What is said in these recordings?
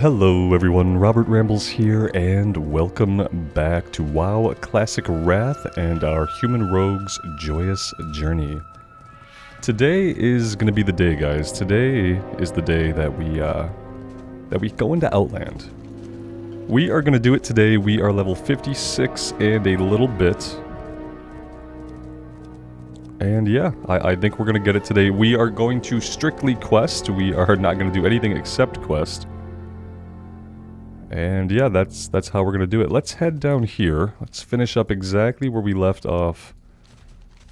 Hello everyone, Robert Rambles here, and welcome back to WoW Classic Wrath and our Human Rogues Joyous Journey. Today is going to be the day, guys. Today is the day that we go into Outland. We are going to do it today. We are level 56 and a little bit. And yeah, I think we're going to get it today. We are going to strictly quest. We are not going to do anything except quest. And yeah, that's how we're going to do it. Let's head down here. Let's finish up exactly where we left off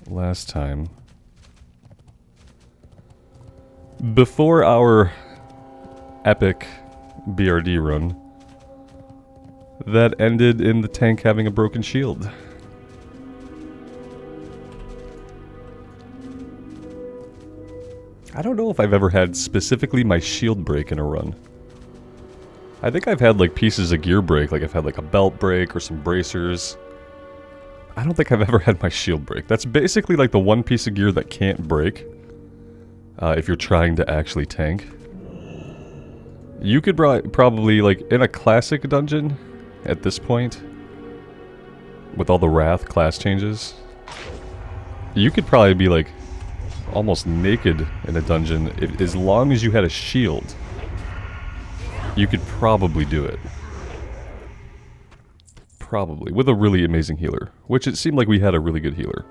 last time. Before our epic BRD run, that ended in the tank having a broken shield. I don't know if I've ever had specifically my shield break in a run. I think I've had like pieces of gear break, like I've had like a belt break or some bracers. I don't think I've ever had my shield break. That's basically like the one piece of gear that can't break if you're trying to actually tank. You could probably, like, in a classic dungeon at this point, with all the Wrath class changes, you could probably be like almost naked in a dungeon as long as you had a shield. You could probably do it. Probably. With a really amazing healer. Which it seemed like we had a really good healer.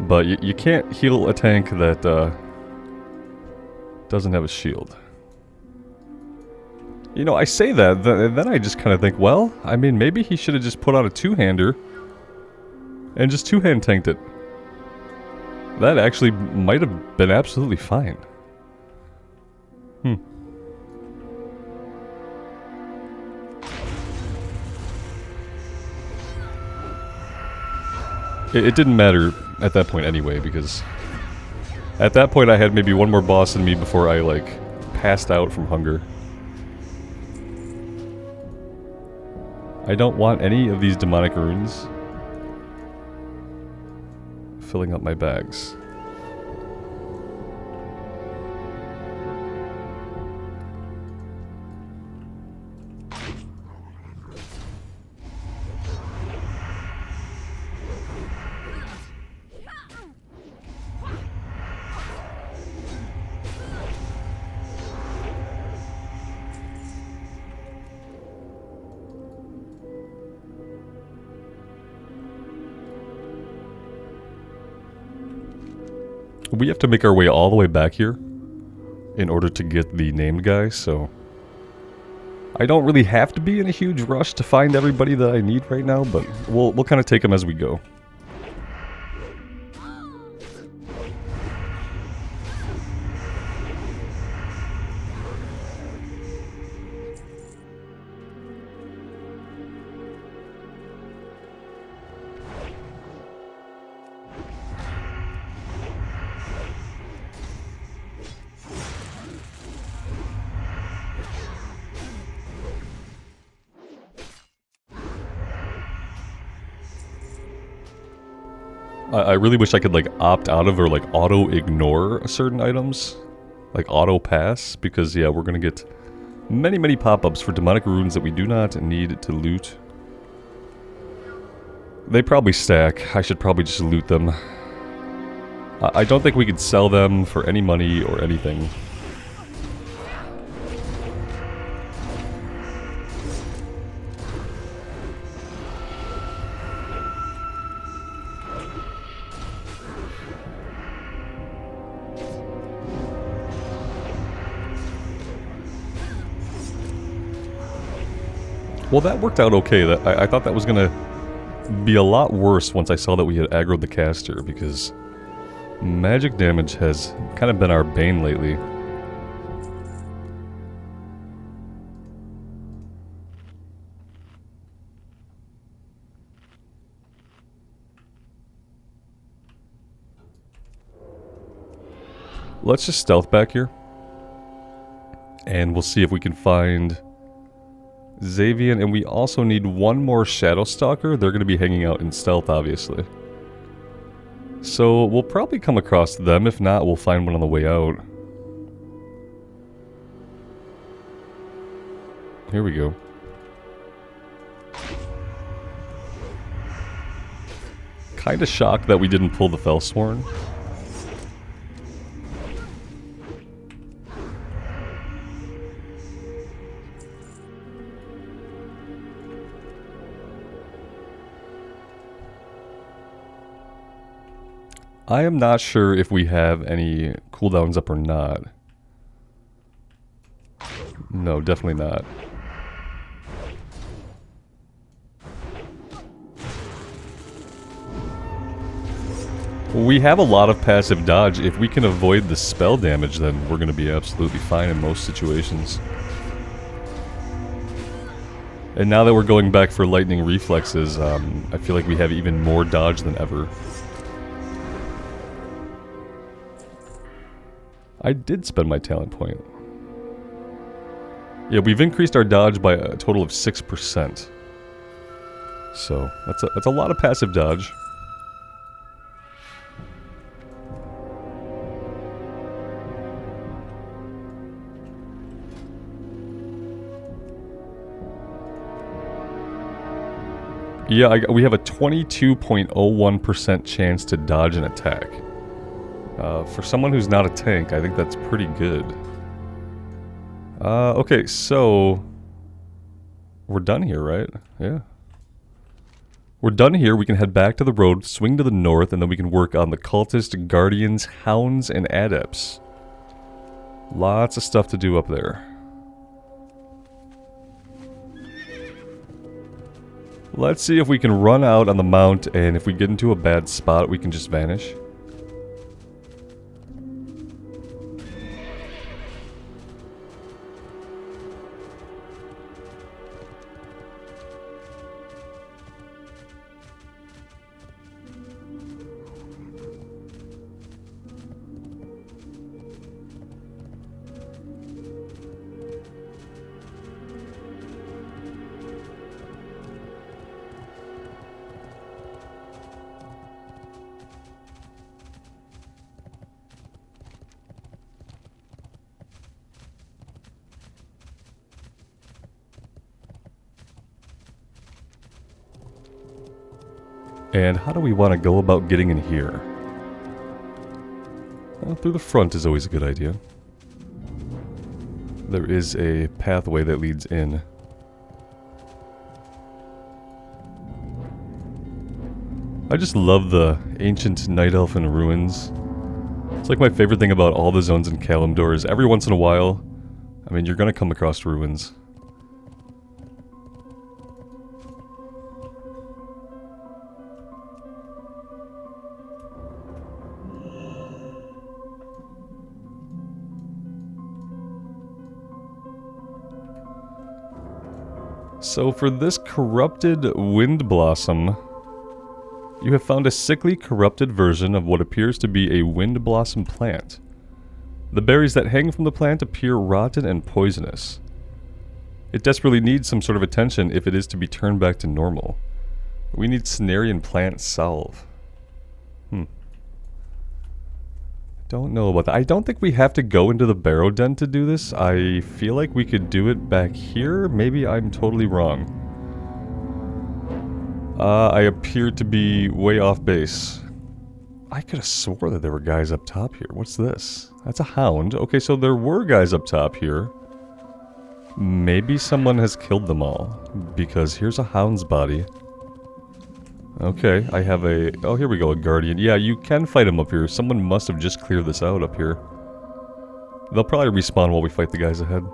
But you can't heal a tank that doesn't have a shield. You know, I say that, and then I just kind of think, well, I mean, maybe he should have just put on a two-hander and just two-hand tanked it. That actually might have been absolutely fine. It didn't matter at that point anyway, because at that point I had maybe one more boss in me before I, like, passed out from hunger. I don't want any of these demonic runes filling up my bags. We have to make our way all the way back here in order to get the named guy, so I don't really have to be in a huge rush to find everybody that I need right now, but we'll kind of take them as we go. I really wish I could, like, opt out of or, like, auto-ignore certain items. Like, auto-pass, because, yeah, we're gonna get many pop-ups for demonic runes that we do not need to loot. They probably stack. I should probably just loot them. I don't think we could sell them for any money or anything. Well, that worked out okay. I thought that was gonna be a lot worse once I saw that we had aggroed the caster, because magic damage has kind of been our bane lately. Let's just stealth back here, and we'll see if we can find Xavian, and we also need one more Shadow Stalker. They're going to be hanging out in stealth, obviously. So we'll probably come across them. If not, we'll find one on the way out. Here we go. Kinda shocked that we didn't pull the Fellsworn. I am not sure if we have any cooldowns up or not. No, definitely not. We have a lot of passive dodge. If we can avoid the spell damage, then we're going to be absolutely fine in most situations. And now that we're going back for lightning reflexes, I feel like we have even more dodge than ever. I did spend my talent point. Yeah, we've increased our dodge by a total of 6%. So, that's a lot of passive dodge. Yeah, we have a 22.01% chance to dodge an attack. For someone who's not a tank, I think that's pretty good. Okay, so... we're done here, right? Yeah. We're done here, we can head back to the road, swing to the north, and then we can work on the cultist, guardians, hounds, and adepts. Lots of stuff to do up there. Let's see if we can run out on the mount, and if we get into a bad spot, we can just vanish. And how do we want to go about getting in here? Well, through the front is always a good idea. There is a pathway that leads in. I just love the ancient Night Elfin ruins. It's like my favorite thing about all the zones in Kalimdor is every once in a while, I mean, you're gonna come across ruins. So for this corrupted wind blossom, you have found a sickly, corrupted version of what appears to be a wind blossom plant. The berries that hang from the plant appear rotten and poisonous. It desperately needs some sort of attention if it is to be turned back to normal. We need Cenarian plant salve. Don't know about that. I don't think we have to go into the barrow den to do this. I feel like we could do it back here. Maybe I'm totally wrong. I appear to be way off base. I could have swore that there were guys up top here. What's this? That's a hound. Okay, so there were guys up top here. Maybe someone has killed them all. Because here's a hound's body. Okay, I have a... oh, here we go, a guardian. Yeah, you can fight him up here. Someone must have just cleared this out up here. They'll probably respawn while we fight the guys ahead.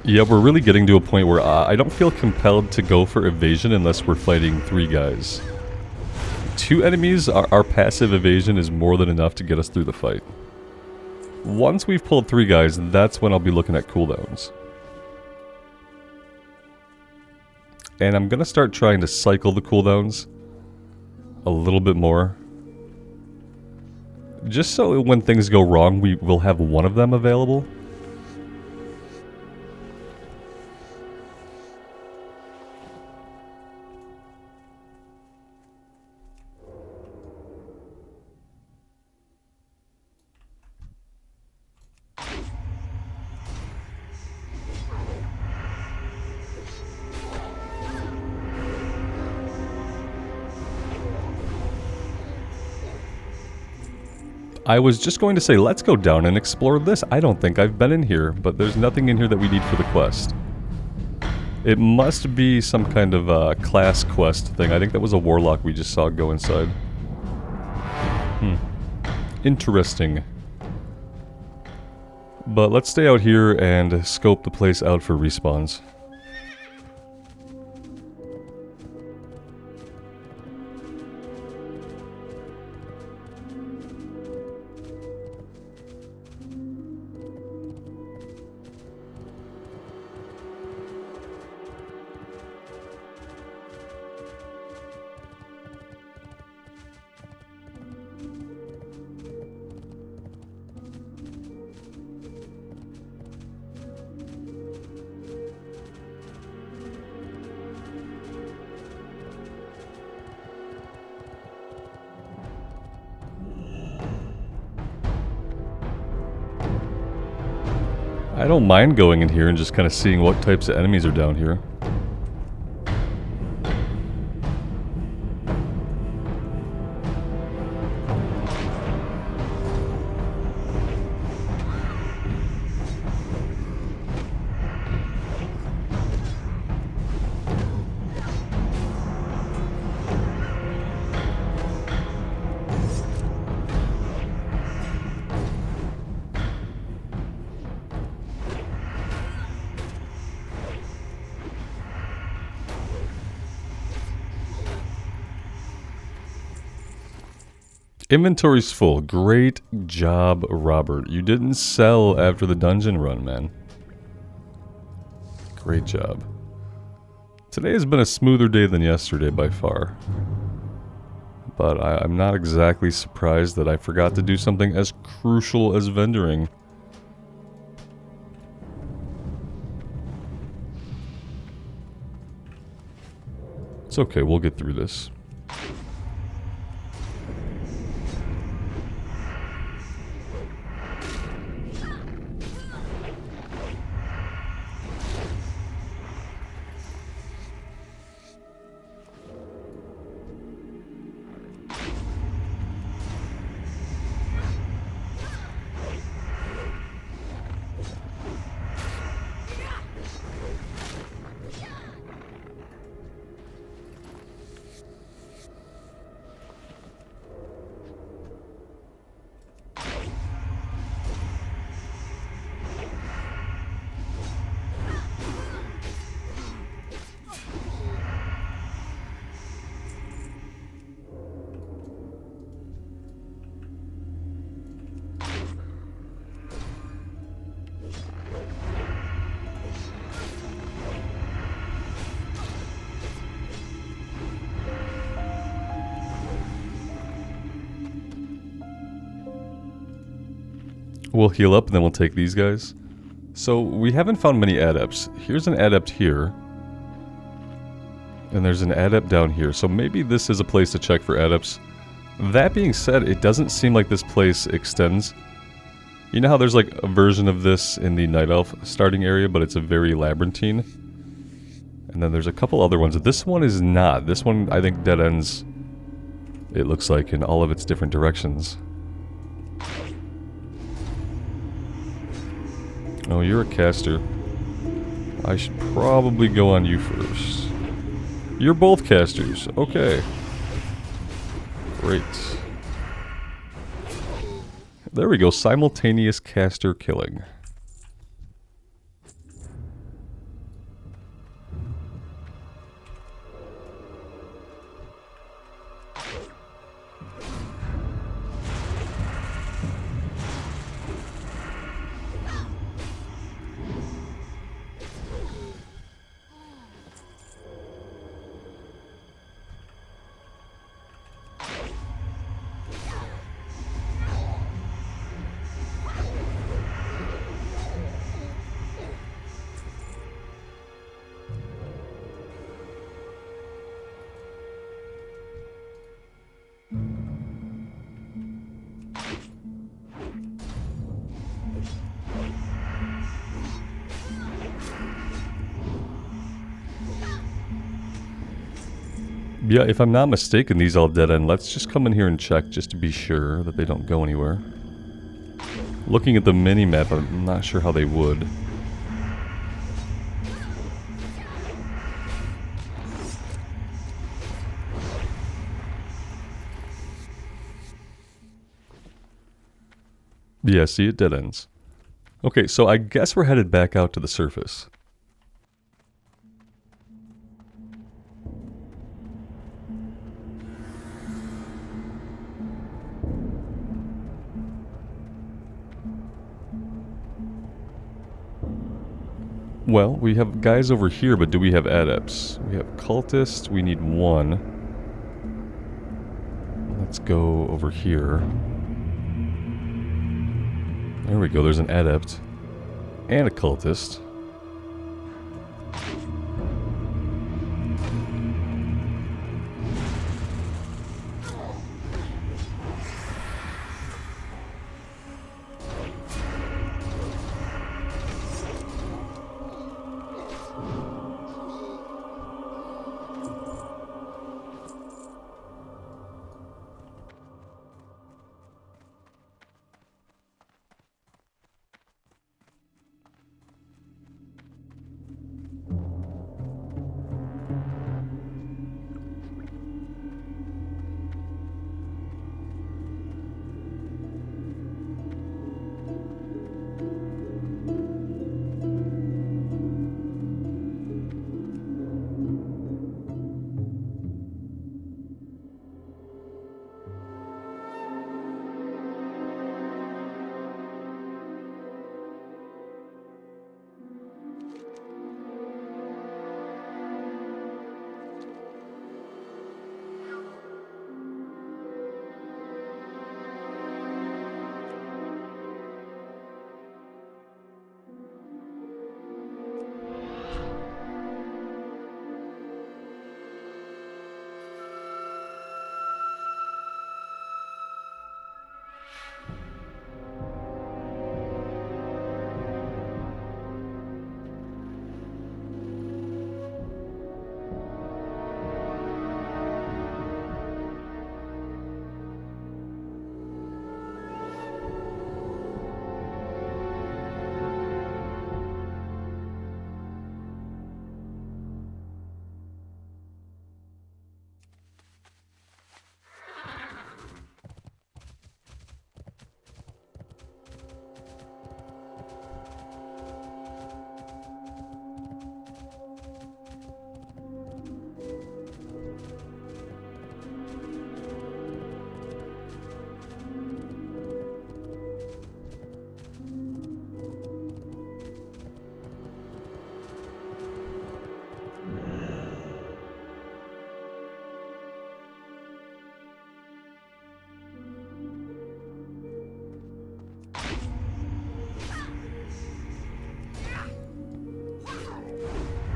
Yeah, we're really getting to a point where I don't feel compelled to go for evasion unless we're fighting 3 guys. 2 enemies, our passive evasion is more than enough to get us through the fight. Once we've pulled 3 guys, that's when I'll be looking at cooldowns. And I'm gonna start trying to cycle the cooldowns a little bit more. Just so when things go wrong, we will have one of them available. I was just going to say, let's go down and explore this. I don't think I've been in here, but there's nothing in here that we need for the quest. It must be some kind of class quest thing. I think that was a warlock we just saw go inside. Interesting. But let's stay out here and scope the place out for respawns. I don't mind going in here and just kind of seeing what types of enemies are down here. Inventory's full. Great job, Robert. You didn't sell after the dungeon run, man. Great job. Today has been a smoother day than yesterday by far. But I'm not exactly surprised that I forgot to do something as crucial as vendoring. It's okay, we'll get through this. We'll heal up and then we'll take these guys. So we haven't found many adepts. Here's an adept here. And there's an adept down here. So maybe this is a place to check for adepts. That being said, it doesn't seem like this place extends. You know how there's like a version of this in the Night Elf starting area, but it's a very labyrinthine? And then there's a couple other ones. This one is not. This one, I think, dead ends, it looks like, in all of its different directions. Oh, you're a caster. I should probably go on you first. You're both casters. Okay. Great. There we go. Simultaneous caster killing. Yeah, if I'm not mistaken, these all dead end. Let's just come in here and check just to be sure that they don't go anywhere. Looking at the mini-map, I'm not sure how they would. Yeah, see, it dead ends. Okay, so I guess we're headed back out to the surface. Well, we have guys over here, but do we have adepts? We have cultists, we need one. Let's go over here. There we go, there's an adept. And a cultist.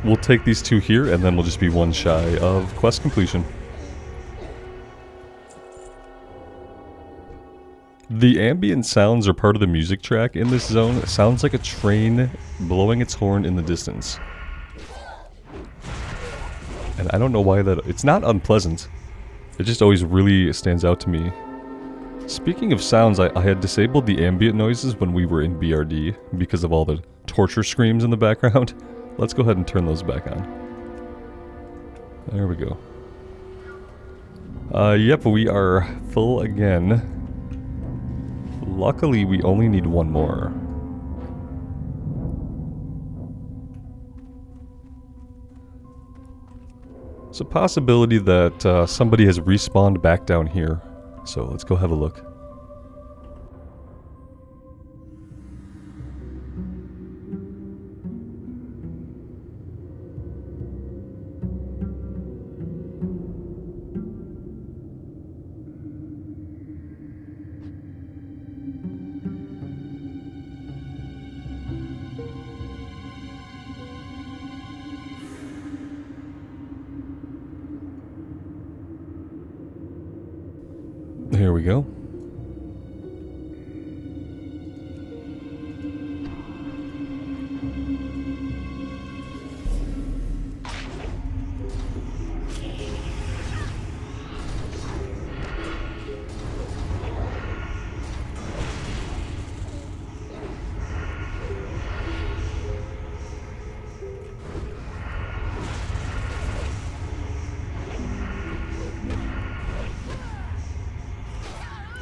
We'll take these two here, and then we'll just be one shy of quest completion. The ambient sounds are part of the music track in this zone. It sounds like a train blowing its horn in the distance. And I don't know why that... It's not unpleasant. It just always really stands out to me. Speaking of sounds, I had disabled the ambient noises when we were in BRD because of all the torture screams in the background. Let's go ahead and turn those back on. There we go. Yep, we are full again. Luckily, we only need one more. It's a possibility that somebody has respawned back down here. So let's go have a look. Here we go.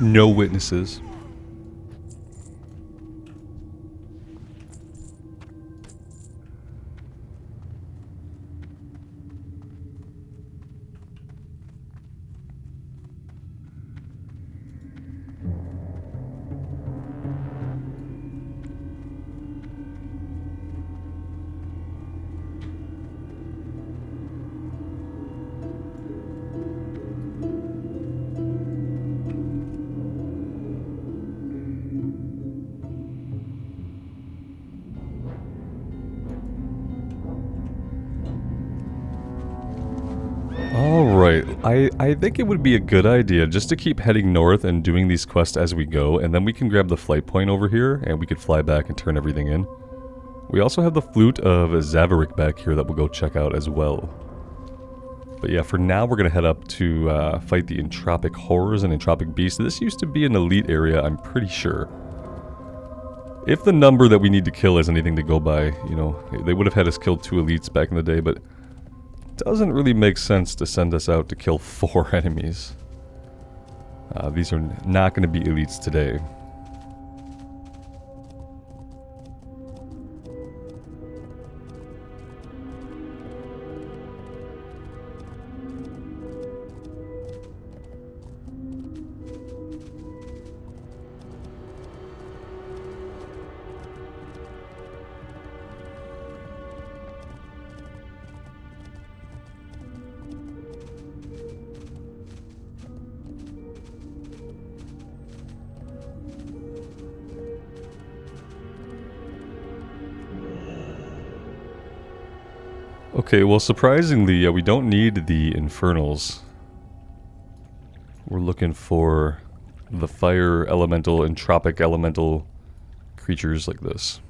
No witnesses. Alright, I think it would be a good idea just to keep heading north and doing these quests as we go, and then we can grab the flight point over here, and we could fly back and turn everything in. We also have the Flute of Zavarik back here that we'll go check out as well. But yeah, for now we're going to head up to fight the Entropic Horrors and Entropic Beasts. This used to be an elite area, I'm pretty sure. If the number that we need to kill is anything to go by, you know, they would have had us kill 2 elites back in the day, but doesn't really make sense to send us out to kill 4 enemies. These are not going to be elites today. Okay, well surprisingly, we don't need the Infernals. We're looking for the fire elemental and tropic elemental creatures like this.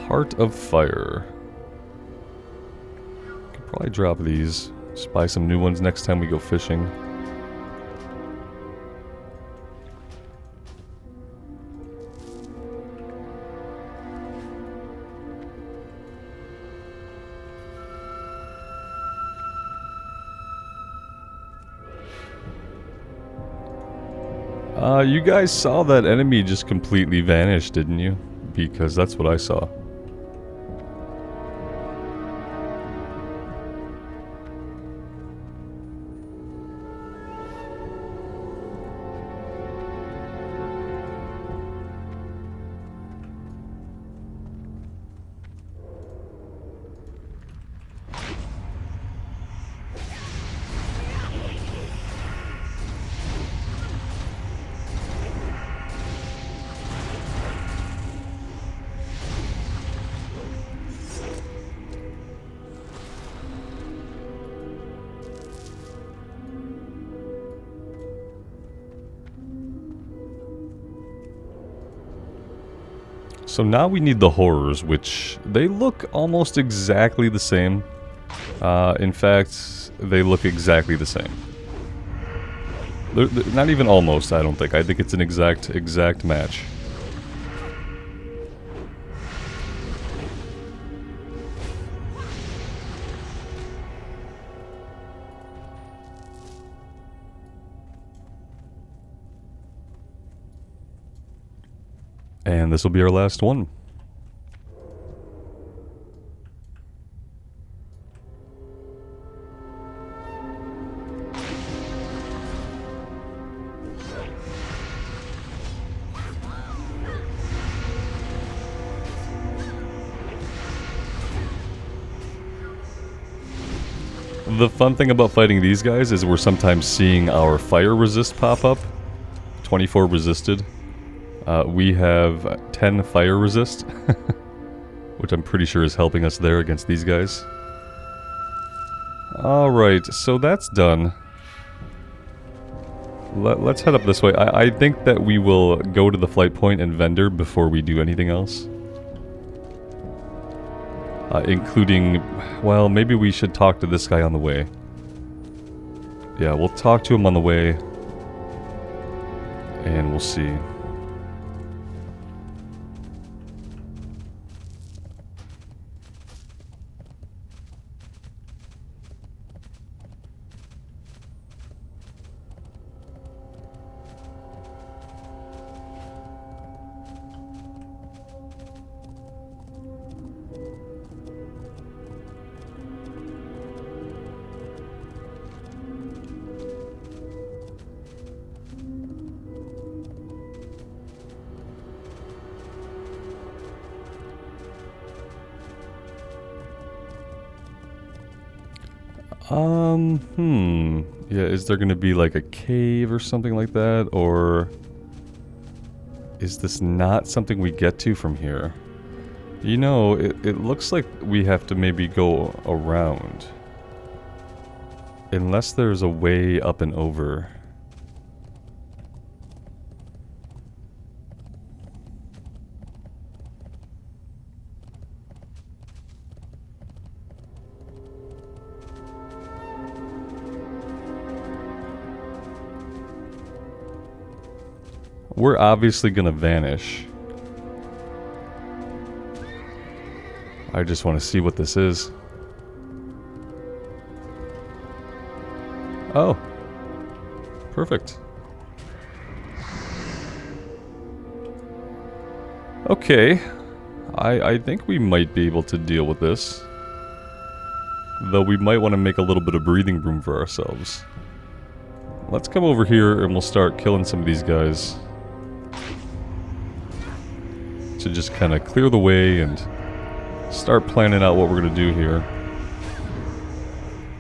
Heart of Fire. Probably drop these. Just buy some new ones next time we go fishing. You guys saw that enemy just completely vanish, didn't you? Because that's what I saw. So now we need the horrors, which they look almost exactly the same. In fact, they look exactly the same. They're not even almost, I don't think. I think it's an exact match. And this will be our last one. The fun thing about fighting these guys is we're sometimes seeing our fire resist pop up. 24 resisted. We have 10 fire resist, which I'm pretty sure is helping us there against these guys. Alright, so that's done. Let's head up this way. I think that we will go to the flight point and vendor before we do anything else. Including, well, maybe we should talk to this guy on the way. Yeah, we'll talk to him on the way. And we'll see. Yeah, is there gonna be like a cave or something like that? Or is this not something we get to from here? You know, it looks like we have to maybe go around. Unless there's a way up and over. We're obviously gonna vanish. I just want to see what this is. Oh. Perfect. Okay. I think we might be able to deal with this. Though we might want to make a little bit of breathing room for ourselves. Let's come over here and we'll start killing some of these guys. To just kind of clear the way and start planning out what we're going to do here.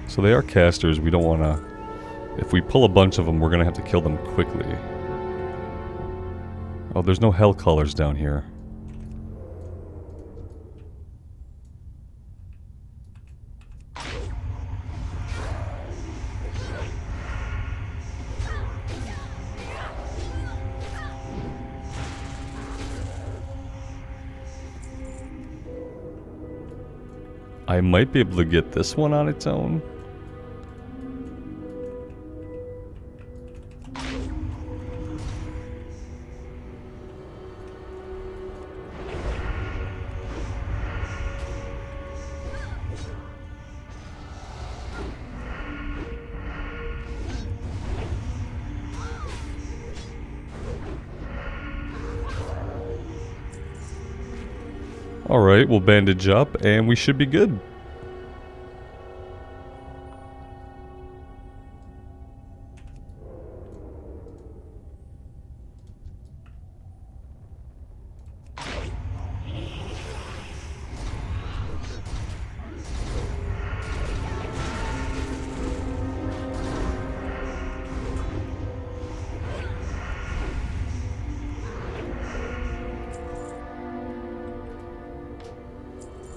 So they are casters, we don't want to... If we pull a bunch of them, we're going to have to kill them quickly. Oh, there's no hell callers down here. I might be able to get this one on its own. Alright, we'll bandage up and we should be good.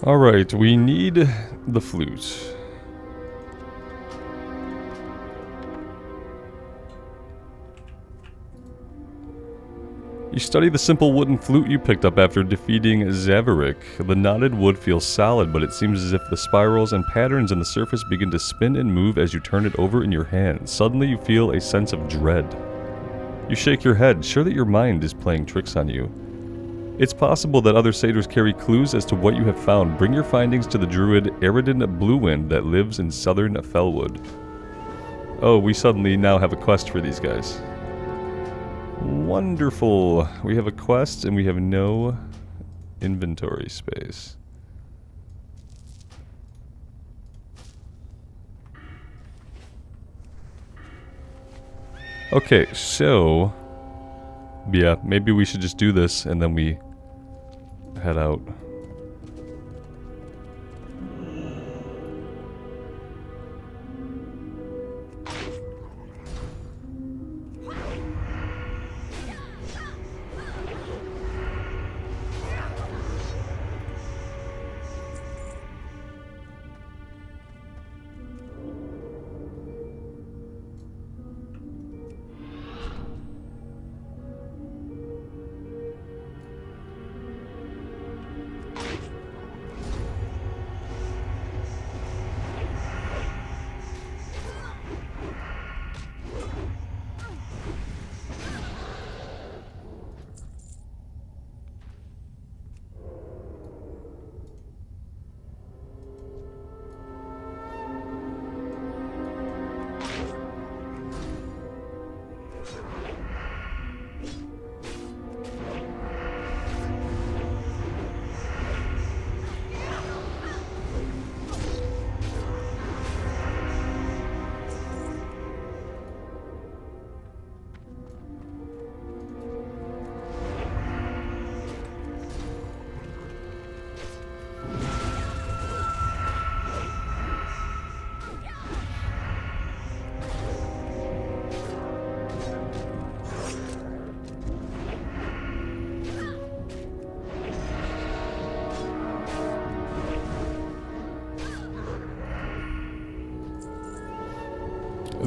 Alright, we need the flute. You study the simple wooden flute you picked up after defeating Zaverick. The knotted wood feels solid, but it seems as if the spirals and patterns in the surface begin to spin and move as you turn it over in your hand. Suddenly you feel a sense of dread. You shake your head, sure that your mind is playing tricks on you. It's possible that other satyrs carry clues as to what you have found. Bring your findings to the druid Eridan Bluewind that lives in southern Fellwood. Oh, we suddenly now have a quest for these guys. Wonderful. We have a quest and we have no inventory space. Okay, so... yeah, maybe we should just do this and then we head out.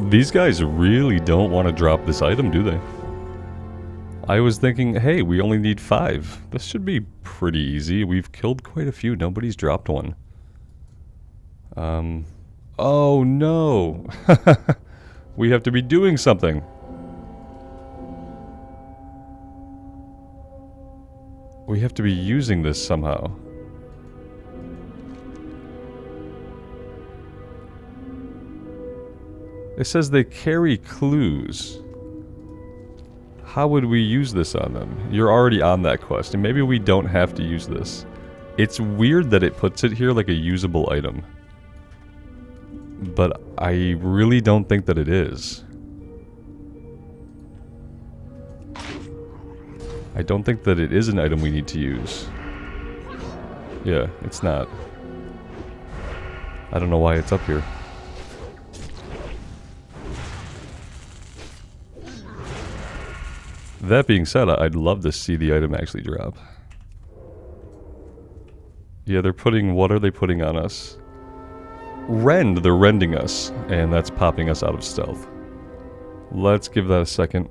These guys really don't want to drop this item, do they? I was thinking, hey, we only need 5. This should be pretty easy. We've killed quite a few. Nobody's dropped one. Oh no! We have to be doing something. We have to be using this somehow. It says they carry clues. How would we use this on them? You're already on that quest, and maybe we don't have to use this. It's weird that it puts it here like a usable item. But I really don't think that it is. I don't think that it is an item we need to use. Yeah, it's not. I don't know why it's up here. That being said, I'd love to see the item actually drop. Yeah, they're putting... what are they putting on us? Rend, they're rending us, and that's popping us out of stealth. Let's give that a second.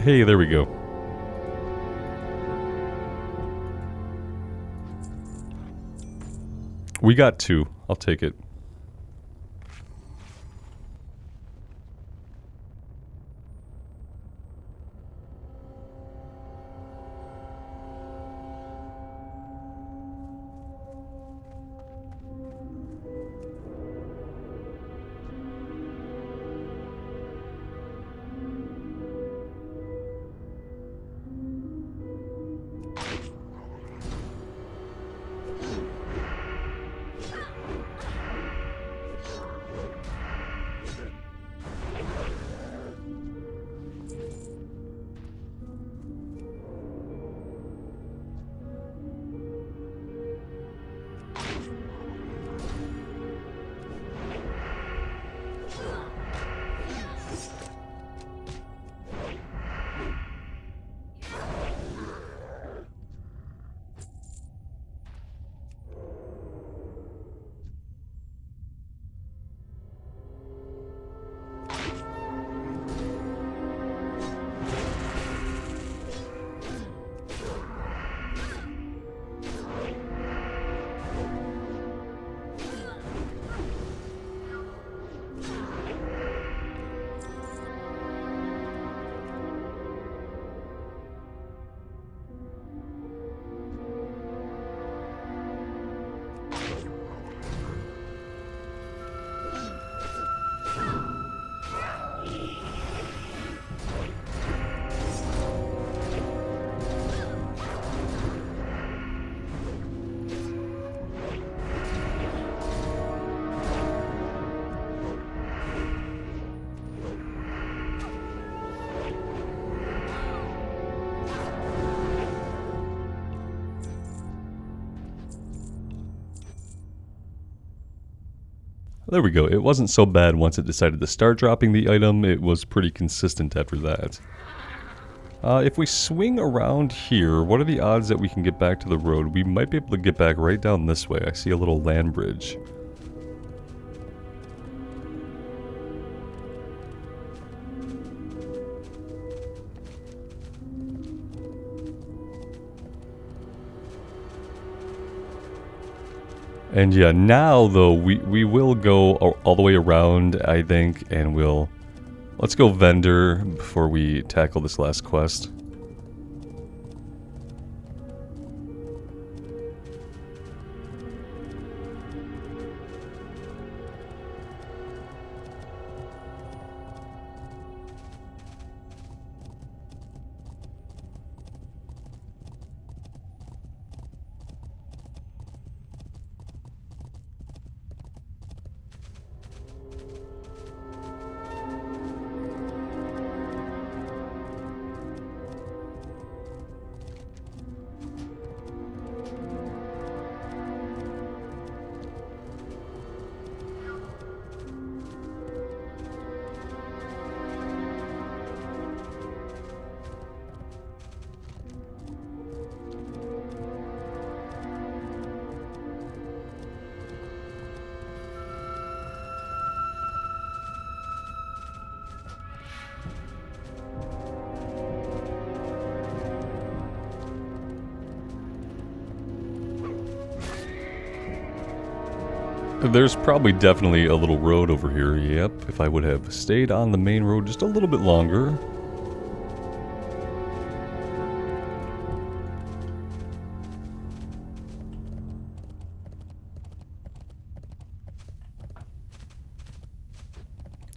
Hey, there we go. We got 2. I'll take it. There we go. It wasn't so bad once it decided to start dropping the item. It was pretty consistent after that. If we swing around here, what are the odds that we can get back to the road? We might be able to get back right down this way. I see a little land bridge. And yeah, now though, we will go all the way around, I think, and let's go vendor before we tackle this last quest. There's probably definitely a little road over here, yep. If I would have stayed on the main road just a little bit longer.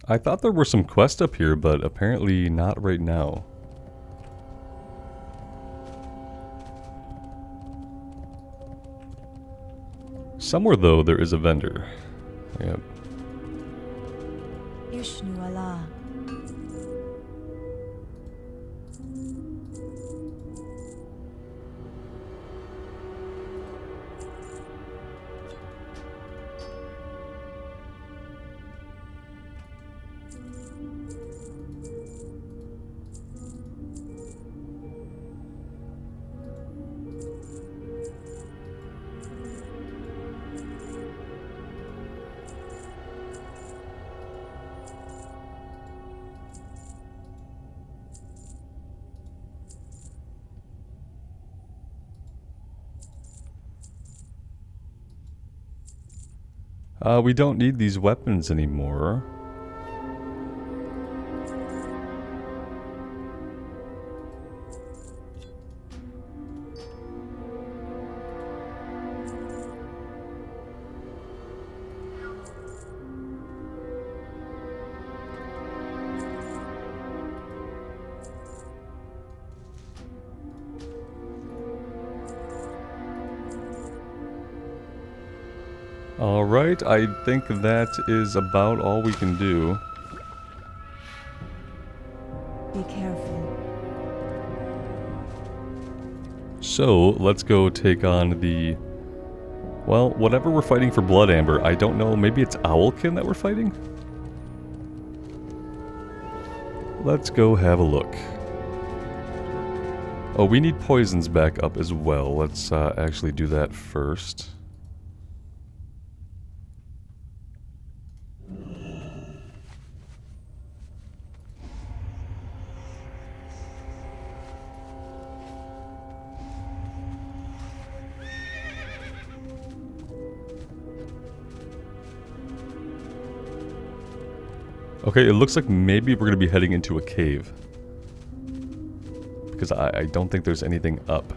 I thought there were some quests up here, but apparently not right now. Somewhere, though, there is a vendor. Yep. Ishnu Allah. We don't need these weapons anymore. Alright, I think that is about all we can do. Be careful. So, let's go take on the... Well, whatever we're fighting for Blood Amber, I don't know, maybe it's Owlkin that we're fighting? Let's go have a look. Oh, we need poisons back up as well. Let's actually do that first. Okay, it looks like maybe we're going to be heading into a cave. Because I don't think there's anything up.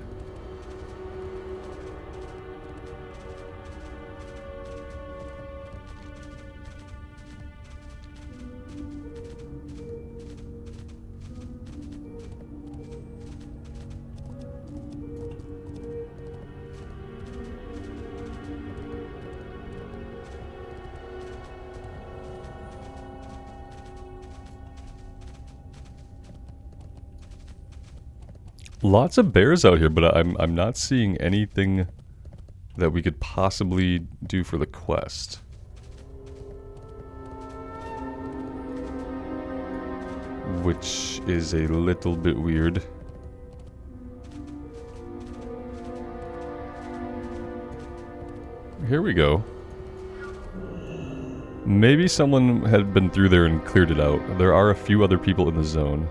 Lots of bears out here, but I'm not seeing anything that we could possibly do for the quest. Which is a little bit weird. Here we go. Maybe someone had been through there and cleared it out. There are a few other people in the zone.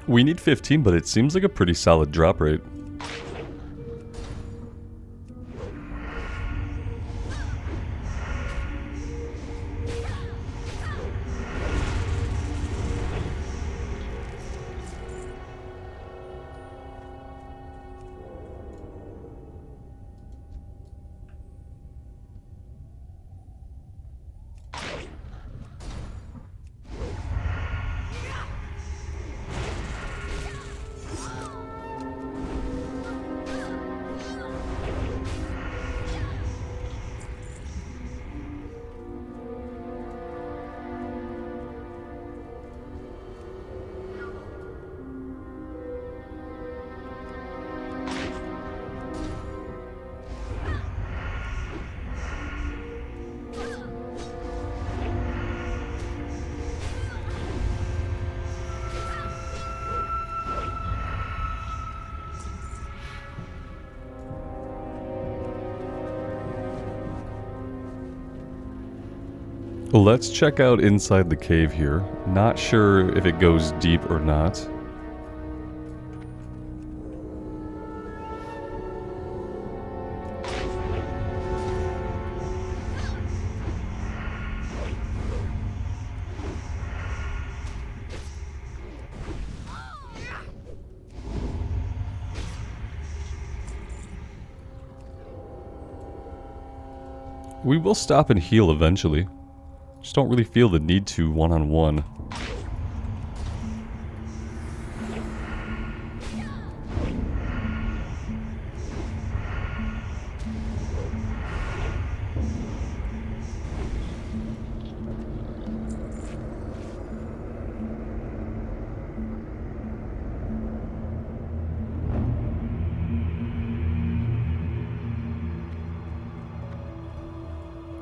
We need 15, but it seems like a pretty solid drop rate. Let's check out inside the cave here. Not sure if it goes deep or not. We will stop and heal eventually. Just don't really feel the need to one-on-one.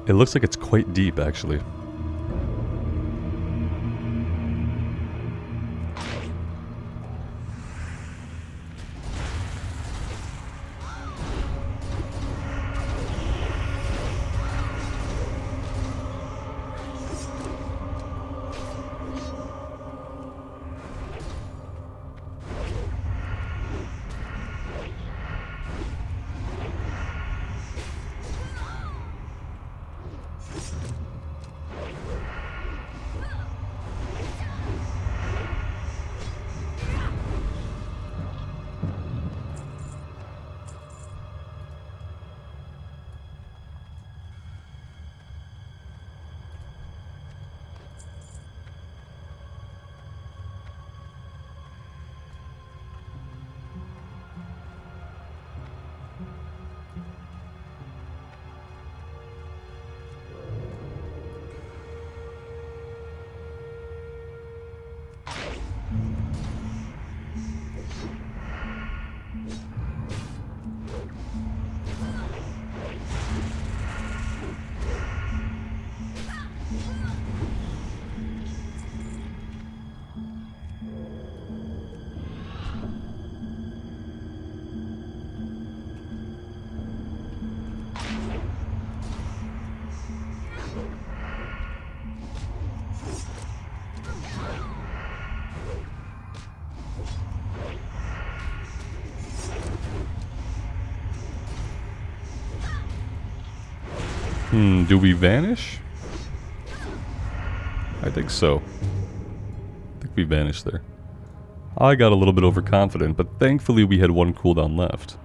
It looks like it's quite deep, actually. Do we vanish? I think so. I think we vanished there. I got a little bit overconfident, but thankfully we had one cooldown left.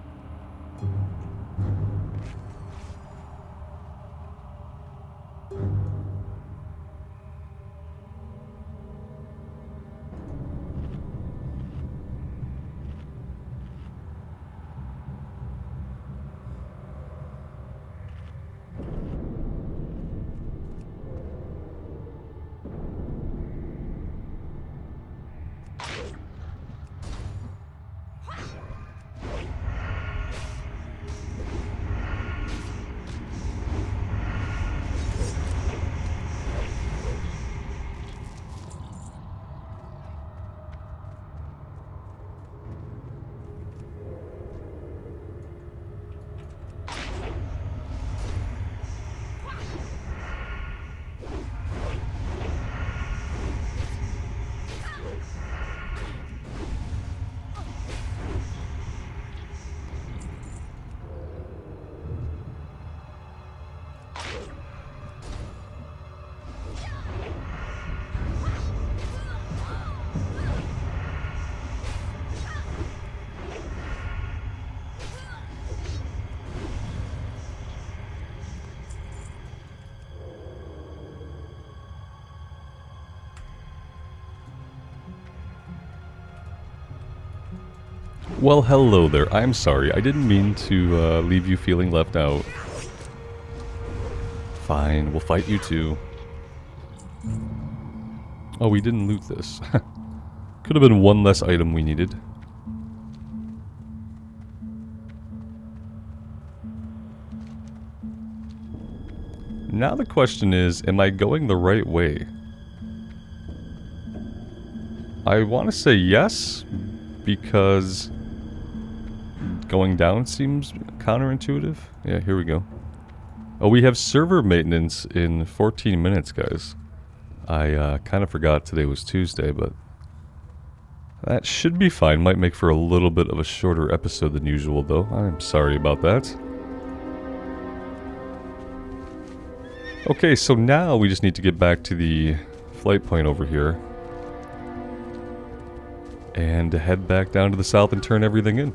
Well, hello there. I'm sorry. I didn't mean to leave you feeling left out. Fine, we'll fight you too. Oh, we didn't loot this. Could have been one less item we needed. Now the question is, am I going the right way? I want to say yes, because going down seems counterintuitive. Yeah, here we go. Oh, we have server maintenance in 14 minutes, guys. I kind of forgot today was Tuesday, but that should be fine. Might make for a little bit of a shorter episode than usual, though. I'm sorry about that. Okay, so now we just need to get back to the flight point over here and head back down to the south and turn everything in.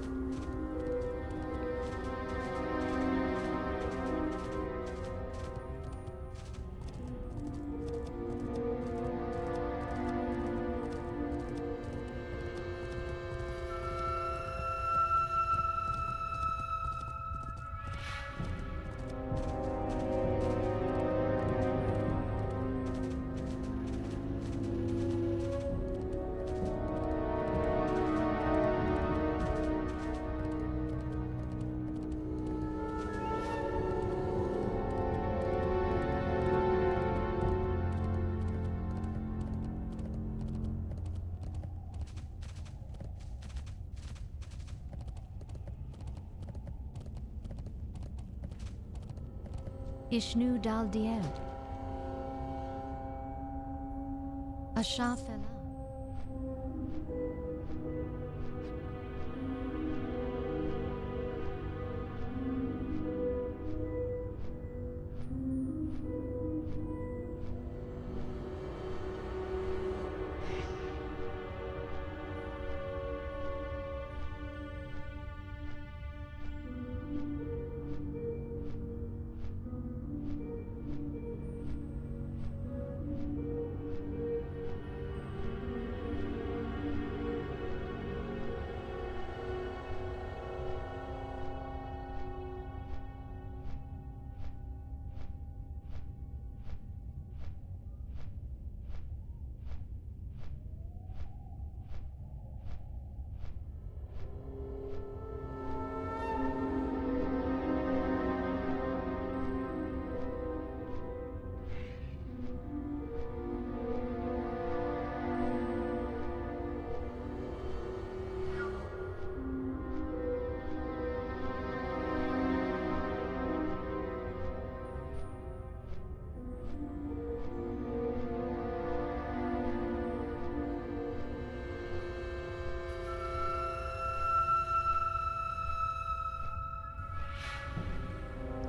Ishnu dal died. Ashafela.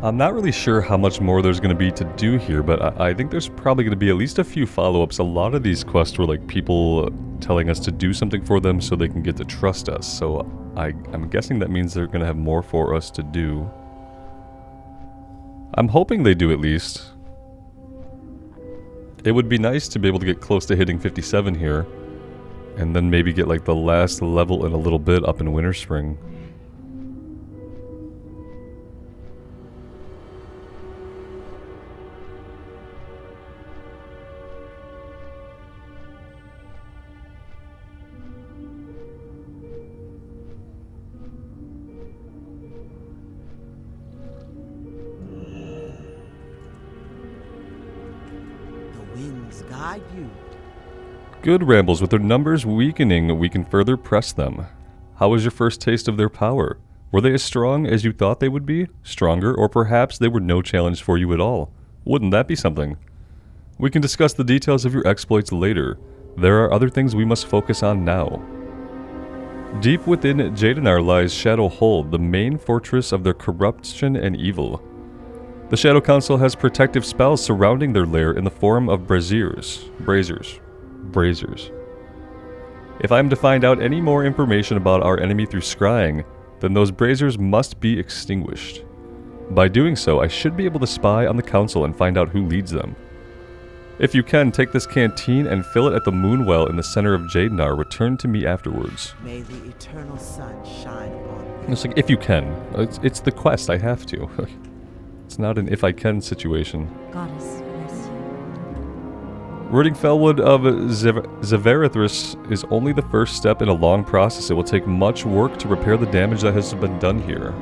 I'm not really sure how much more there's going to be to do here, but I think there's probably going to be at least a few follow-ups. A lot of these quests were like people telling us to do something for them so they can get to trust us. So I'm guessing that means they're going to have more for us to do. I'm hoping they do at least. It would be nice to be able to get close to hitting 57 here, and then maybe get like the last level in a little bit up in Winter Spring. Guide you. Good, Rambles. With their numbers weakening, we can further press them. How was your first taste of their power? Were they as strong as you thought they would be? Stronger? Or perhaps they were no challenge for you at all? Wouldn't that be something? We can discuss the details of your exploits later. There are other things we must focus on now. Deep within Jadenar lies Shadow Hold, the main fortress of their corruption and evil. The Shadow Council has protective spells surrounding their lair in the form of braziers. If I am to find out any more information about our enemy through scrying, then those braziers must be extinguished. By doing so, I should be able to spy on the Council and find out who leads them. If you can, take this canteen and fill it at the moonwell in the center of Jadenar. Return to me afterwards. May the eternal sun shine upon you. It's like, if you can. It's the quest, I have to. It's not an if I can situation. Goddess bless you. Rooting Felwood of Zavarithris is only the first step in a long process. It will take much work to repair the damage that has been done here.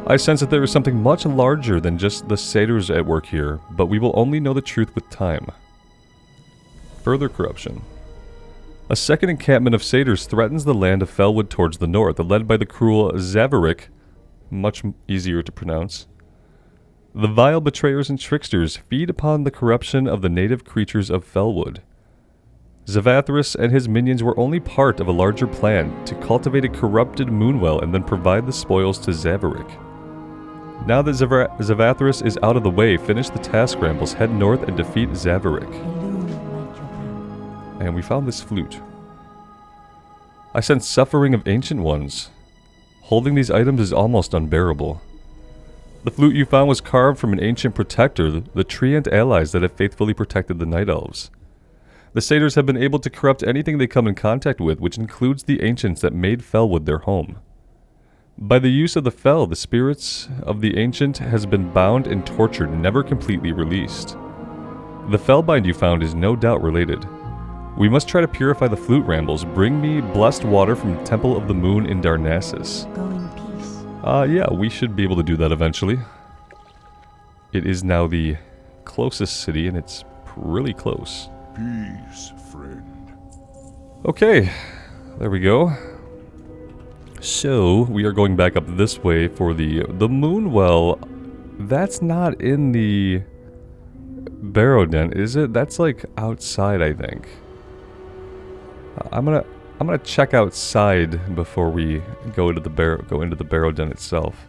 I sense that there is something much larger than just the satyrs at work here, but we will only know the truth with time. Further corruption. A second encampment of satyrs threatens the land of Felwood towards the north, led by the cruel Zavarik, much easier to pronounce. The vile betrayers and tricksters feed upon the corruption of the native creatures of Felwood. Zavathras and his minions were only part of a larger plan to cultivate a corrupted moonwell and then provide the spoils to Zavarik. Now that Zavathras is out of the way, finish the task, Rambles. Head north and defeat Zavarik. And we found this flute. I sense suffering of ancient ones. Holding these items is almost unbearable. The flute you found was carved from an ancient protector, the Treant allies that have faithfully protected the Night Elves. The satyrs have been able to corrupt anything they come in contact with, which includes the ancients that made Felwood their home. By the use of the Fel, the spirits of the ancient has been bound and tortured, never completely released. The Felbind you found is no doubt related. We must try to purify the flute, Rambles. Bring me blessed water from the Temple of the Moon in Darnassus. Go in peace. Yeah, we should be able to do that eventually. It is now the closest city, and it's really close. Peace, friend. Okay, there we go. So, we are going back up this way for the Moonwell. That's not in the Barrow Den, is it? That's like outside, I think. I'm gonna check outside before we go into the Barrow Den itself.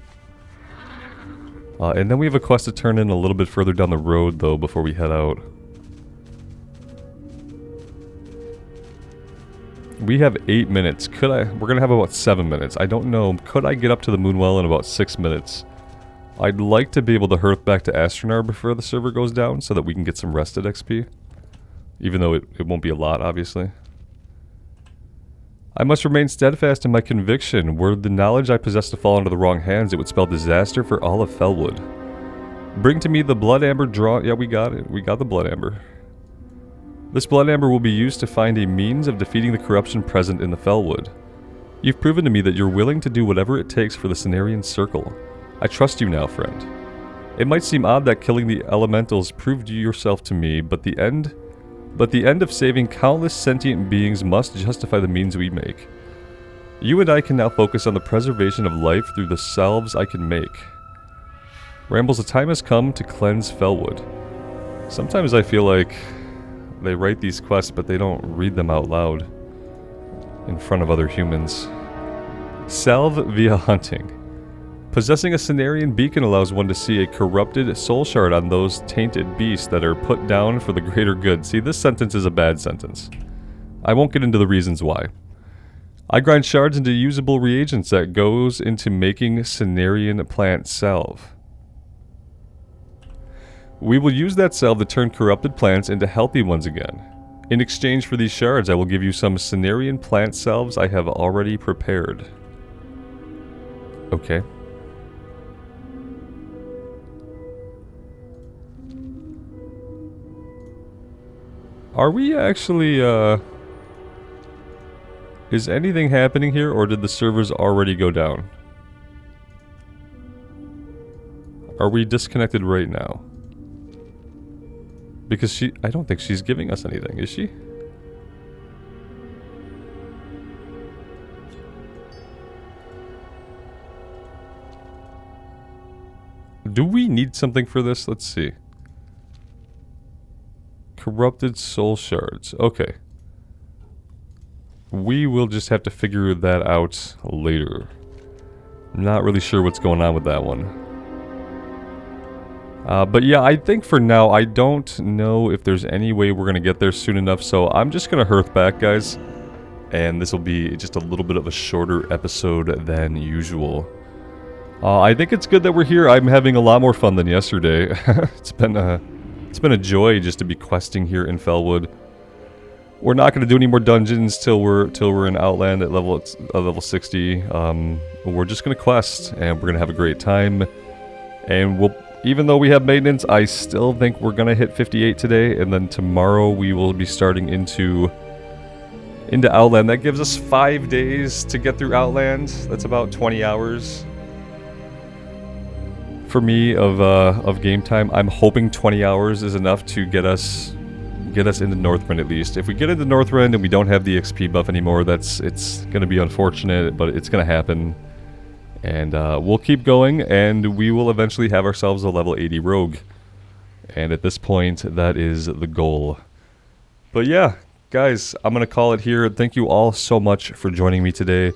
And then we have a quest to turn in a little bit further down the road, though, before we head out. We have 8 minutes. We're gonna have about 7 minutes. I don't know. Could I get up to the Moonwell in about 6 minutes? I'd like to be able to hearth back to Astronar before the server goes down so that we can get some rested XP. Even though it won't be a lot, obviously. I must remain steadfast in my conviction. Were the knowledge I possess to fall into the wrong hands, it would spell disaster for all of Felwood. Bring to me the blood amber drawn. Yeah, we got it. We got the blood amber. This blood amber will be used to find a means of defeating the corruption present in the Felwood. You've proven to me that you're willing to do whatever it takes for the Cenarian Circle. I trust you now, friend. It might seem odd that killing the elementals proved you yourself to me, but the end of saving countless sentient beings must justify the means we make. You and I can now focus on the preservation of life through the salves I can make. Rambles, the time has come to cleanse Felwood. Sometimes I feel like they write these quests, but they don't read them out loud in front of other humans. Salve via hunting. Possessing a Cenarian beacon allows one to see a corrupted soul shard on those tainted beasts that are put down for the greater good. See, this sentence is a bad sentence. I won't get into the reasons why. I grind shards into usable reagents that goes into making Cenarian plant salve. We will use that salve to turn corrupted plants into healthy ones again. In exchange for these shards, I will give you some Cenarian plant salves I have already prepared. Okay. Are we actually, is anything happening here, or did the servers already go down? Are we disconnected right now? Because I don't think she's giving us anything, is she? Do we need something for this? Let's see. Corrupted soul shards. Okay. We will just have to figure that out later. I'm not really sure what's going on with that one. But yeah, I think for now, I don't know if there's any way we're going to get there soon enough, so I'm just going to hearth back, guys. And this will be just a little bit of a shorter episode than usual. I think it's good that we're here. I'm having a lot more fun than yesterday. It's been a joy just to be questing here in Felwood. We're not going to do any more dungeons till we're in Outland at level 60. We're just going to quest, and we're going to have a great time. And even though we have maintenance, I still think we're going to hit 58 today, and then tomorrow we will be starting into Outland. That gives us 5 days to get through Outland. That's about 20 hours. For me, of game time. I'm hoping 20 hours is enough to get us into Northrend at least. If we get into Northrend and we don't have the XP buff anymore, it's going to be unfortunate, but it's going to happen. And we'll keep going, and we will eventually have ourselves a level 80 rogue. And at this point, that is the goal. But yeah, guys, I'm going to call it here. Thank you all so much for joining me today.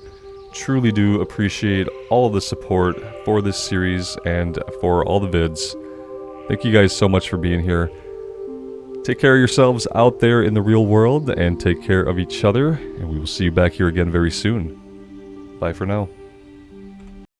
Truly do appreciate all of the support for this series and for all the vids. Thank you guys so much for being here. Take care of yourselves out there in the real world, and take care of each other, and we will see you back here again very soon. Bye for now.